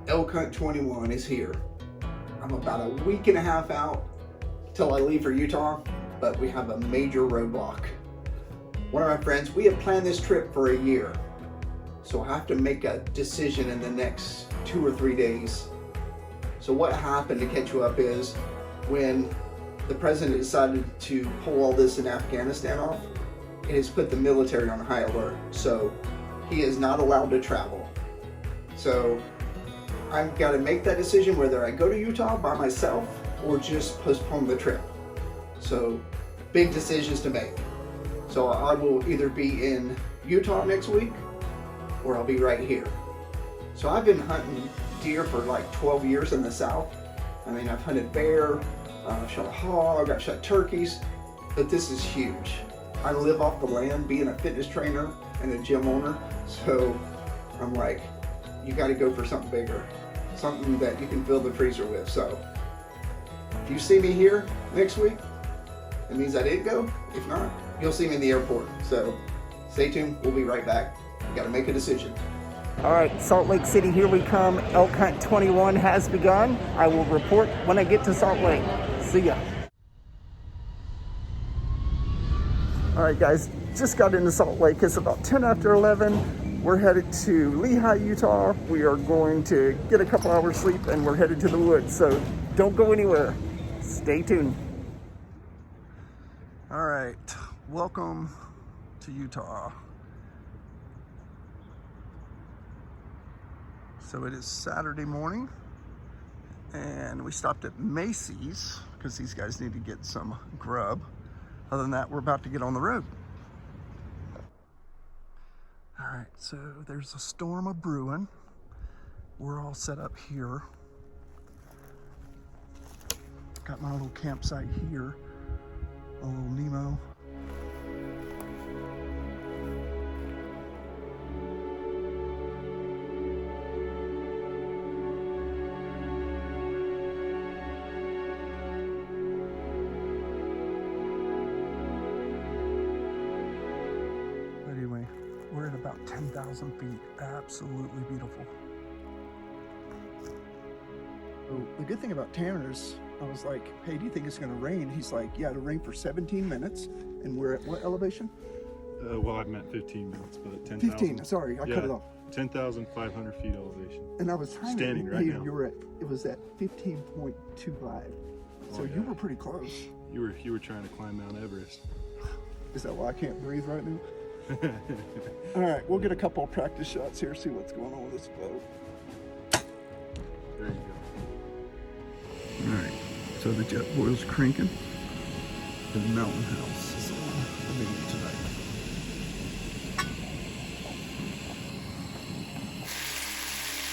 Elk Hunt 21 is here. I'm about a week and a half out till I leave for Utah, but we have a major roadblock. One of my friends, we have planned this trip for a year, so I have to make a decision in the next 2 or 3 days. So what happened, to catch you up, is when the president decided to pull all this in Afghanistan off, it has put the military on high alert. So he is not allowed to travel. So I've got to make that decision whether I go to Utah by myself or just postpone the trip. So big decisions to make. So I will either be in Utah next week or I'll be right here. So I've been hunting deer for like 12 years in the South. I mean, I've hunted bear, I've shot a hog, I've shot turkeys, but this is huge. I live off the land being a fitness trainer and a gym owner. So I'm like, you got to go for something bigger, something that you can fill the freezer with. So if you see me here next week, it means I did go. If not, you'll see me in the airport. So stay tuned. We'll be right back. You got to make a decision. All right, Salt Lake City, here we come. Elk Hunt 21 has begun. I will report when I get to Salt Lake. See ya. All right, guys, just got into Salt Lake. It's about 10 after 11. We're headed to Lehi, Utah. We are going to get a couple hours sleep and we're headed to the woods. So don't go anywhere. Stay tuned. All right, welcome to Utah. So it is Saturday morning and we stopped at Macy's because these guys need to get some grub. Other than that, we're about to get on the road. All right, so there's a storm of brewing. We're all set up here. Got my little campsite here, a little Nemo. We're at about 10,000 feet. Absolutely beautiful. So the good thing about Tanner is, I was like, hey, do you think it's going to rain? He's like, yeah, it'll rain for 17 minutes. And we're at what elevation? Well, I meant 15 minutes, but 10,000. 15, sorry, I cut it off. 10,500 feet elevation. And I was trying standing to, right now. You were at, it was at 15.25. So yeah. you were pretty close. You were trying to climb Mount Everest. Is that why I can't breathe right now? All right, we'll get a couple of practice shots here, see what's going on with this boat. There you go. All right, so the jet boil's cranking. The mountain house is on the menu tonight.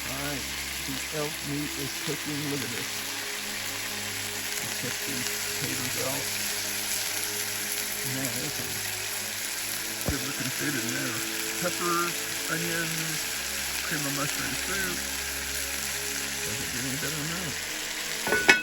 All right, the elk meat is cooking. Look at this. Let's check these potatoes out. Man, this is good looking food in there. Peppers, onions, cream of mushroom soup. Doesn't get any better than that.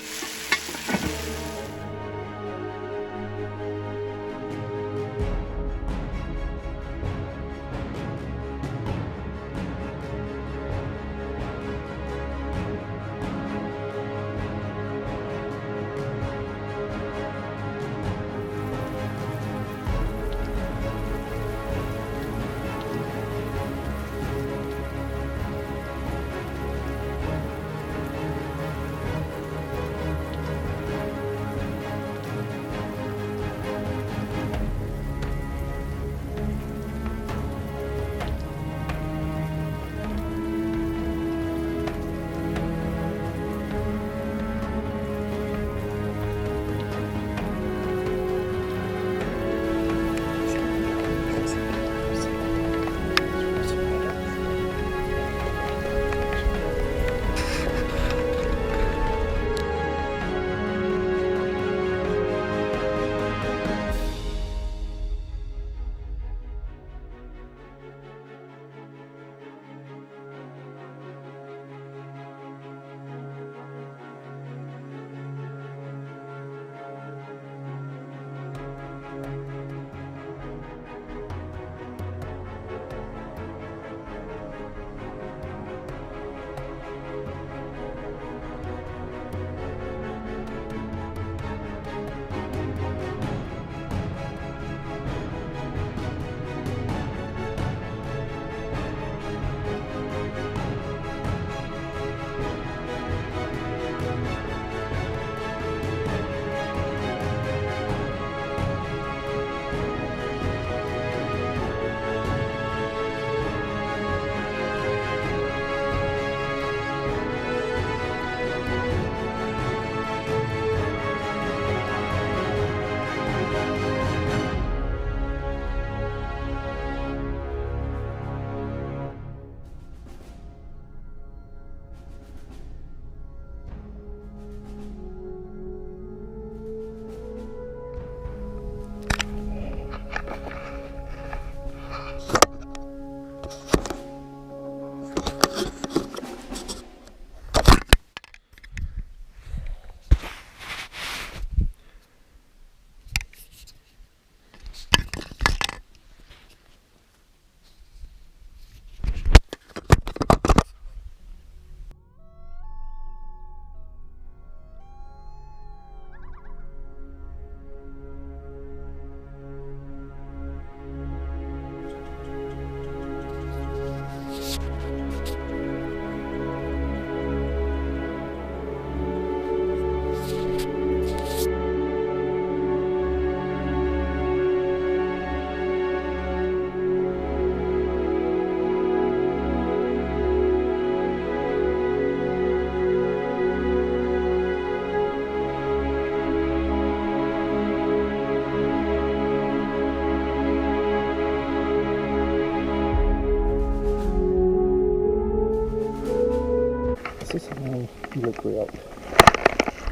This is how you look for elk.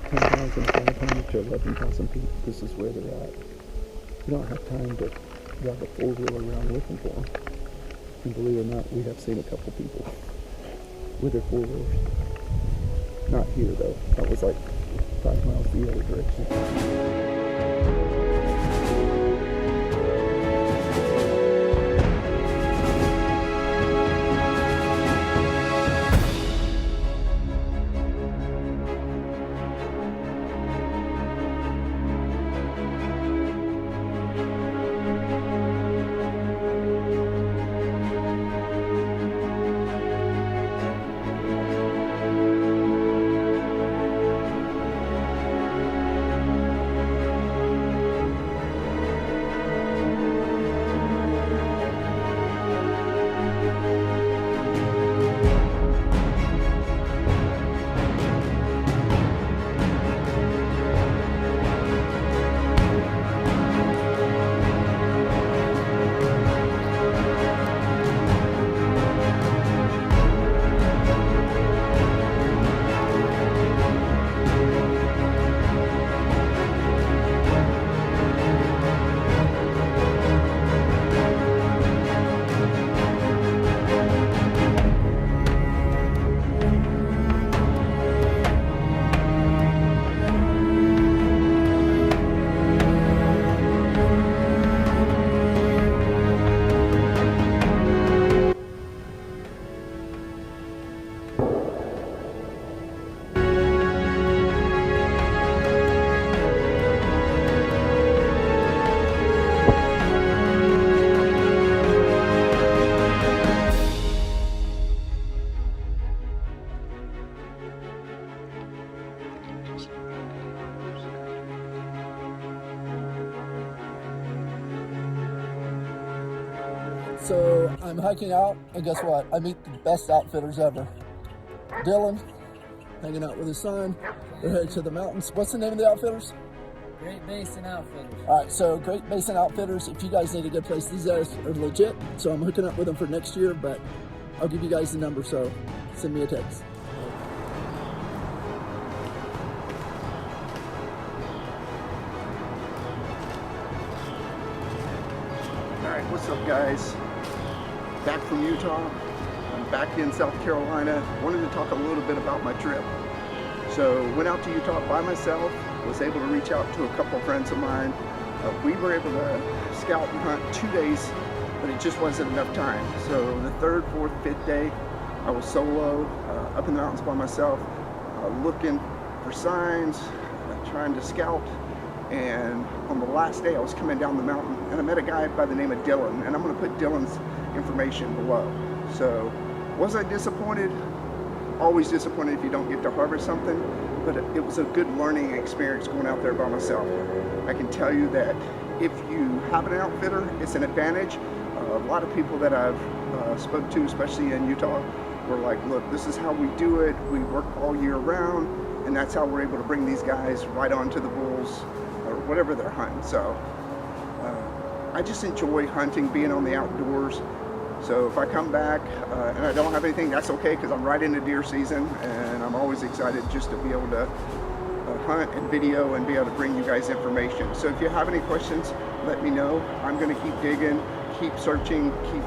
10,500 to 11,000 feet. This is where they're at. You don't have time to drive a four-wheeler around looking for them. And believe it or not, we have seen a couple people with their four-wheelers. Not here though. That was like 5 miles the other direction. So I'm hiking out, and guess what? I meet the best outfitters ever. Dylan, hanging out with his son. We're headed to the mountains. What's the name of the outfitters? Great Basin Outfitters. All right, so Great Basin Outfitters. If you guys need a good place, these guys are legit. So I'm hooking up with them for next year, but I'll give you guys the number, so send me a text. Alright, what's up guys? Back from Utah. I'm back in South Carolina. Wanted to talk a little bit about my trip. So went out to Utah by myself, was able to reach out to a couple friends of mine. We were able to scout and hunt 2 days, but it just wasn't enough time. So the third, fourth, fifth day, I was solo, up in the mountains by myself, looking for signs, trying to scout. And on the last day I was coming down the mountain and I met a guy by the name of Dylan, and I'm going to put Dylan's information below. So was I disappointed? Always disappointed if you don't get to harvest something, but it was a good learning experience going out there by myself. I can tell you that if you have an outfitter, it's an advantage. A lot of people that I've spoke to, especially in Utah, were like, look, this is how we do it. We work all year round, and that's how we're able to bring these guys right onto the bulls or whatever they're hunting. So I just enjoy hunting, being on the outdoors. So if I come back and I don't have anything, that's okay, because I'm right into deer season, and I'm always excited just to be able to hunt and video and be able to bring you guys information. So if you have any questions, let me know. I'm going to keep digging, keep searching, keep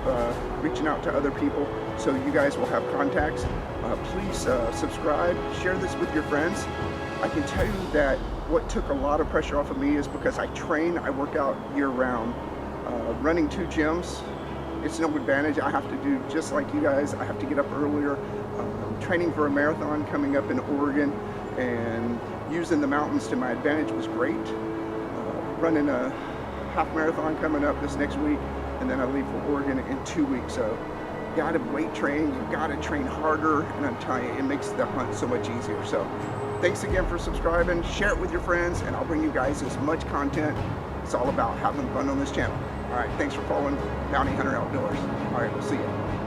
reaching out to other people, so you guys will have contacts. Please subscribe, share this with your friends. I can tell you that what took a lot of pressure off of me is because I work out year-round. Running 2 gyms, it's no advantage. I have to do just like you guys. I have to get up earlier. Training for a marathon coming up in Oregon, and using the mountains to my advantage was great. Running a half marathon coming up this next week, and then I leave for Oregon in 2 weeks. So you gotta weight train, you gotta train harder, and I'm telling you, it makes the hunt so much easier. So thanks again for subscribing, share it with your friends, and I'll bring you guys as much content. It's all about having fun on this channel. All right, thanks for following Bountyhunter Outdoors. All right, we'll see you.